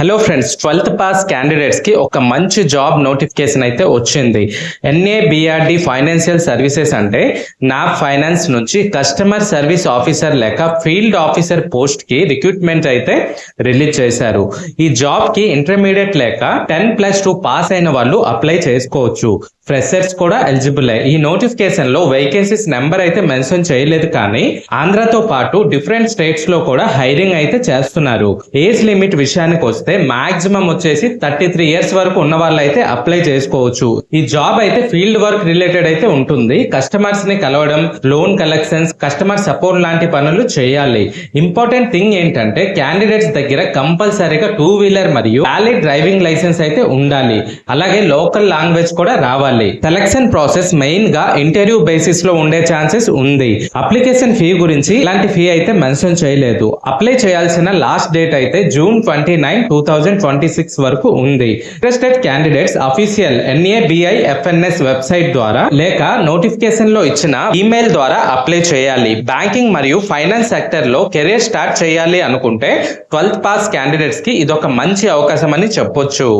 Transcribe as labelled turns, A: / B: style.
A: Hello friends, 12th pass candidates కి ఒక మంచి జాబ్ నోటిఫికేషన్ అయితే వచ్చింది. NABRD ఫైనాన్షియల్ సర్వీసెస్ అంటే నాప్ ఫైనాన్స్ నుంచి కస్టమర్ సర్వీస్ ఆఫీసర్ లేక ఫీల్డ్ ఆఫీసర్ పోస్ట్ కి రిక్రూట్మెంట్ అయితే రిలీజ్ చేశారు. ఈ జాబ్ కి ఇంటర్మీడియట్ లేక 10+2 పాస్ అయిన వాళ్ళు అప్లై చేసుకోవచ్చు. ఫ్రెషర్స్ కూడా ఎలిజిబుల్. ఈ నోటిఫికేషన్ లో వేకెన్సీస్ నెంబర్ అయితే మెన్షన్ చేయలేదు, కానీ ఆంధ్రతో పాటు డిఫరెంట్ స్టేట్స్ లో కూడా హైరింగ్ అయితే చేస్తున్నారు. ఏజ్ లిమిట్ విషయానికి వస్తే మాక్సిమం వచ్చేసి 33 ఇయర్స్ వరకు ఉన్న వాళ్ళు అయితే అప్లై చేసుకోవచ్చు. ఈ జాబ్ అయితే ఫీల్డ్ వర్క్ రిలేటెడ్ అయితే ఉంటుంది. కస్టమర్స్ ని కలవడం, లోన్ కలెక్షన్స్, కస్టమర్ సపోర్ట్ లాంటి పనులు చేయాలి. ఇంపార్టెంట్ థింగ్ ఏంటంటే క్యాండిడేట్స్ దగ్గర కంపల్సరీగా 2 వీలర్ మరియు వ్యాలిడ్ డ్రైవింగ్ లైసెన్స్ అయితే ఉండాలి. అలాగే లోకల్ లాంగ్వేజ్ కూడా రావాలి. సెలక్షన్ ప్రాసెస్ మెయిన్ గా ఇంటర్వ్యూ బేసిస్ లో ఉండే ఛాన్సెస్ ఉంది. అప్లికేషన్ ఫీ గురించి ఇలాంటి ఫీ అయితే మెన్షన్ చేయలేదు. అప్లై చేయాల్సిన లాస్ట్ డేట్ అయితే June 29, 2026 వరకు ఉంది. Interested candidates official NABIFNS website ద్వారా లేక నోటిఫికేషన్ లో ఇచ్చిన ఈమెయిల్ ద్వారా అప్లై చేయాలి. బ్యాంకింగ్ మరియు ఫైనాన్స్ సెక్టర్ లో కెరీర్ స్టార్ట్ చేయాలి అనుకుంటే 12th పాస్ క్యాండిడేట్స్ కి ఇదొక మంచి అవకాశం అని చెప్పొచ్చు.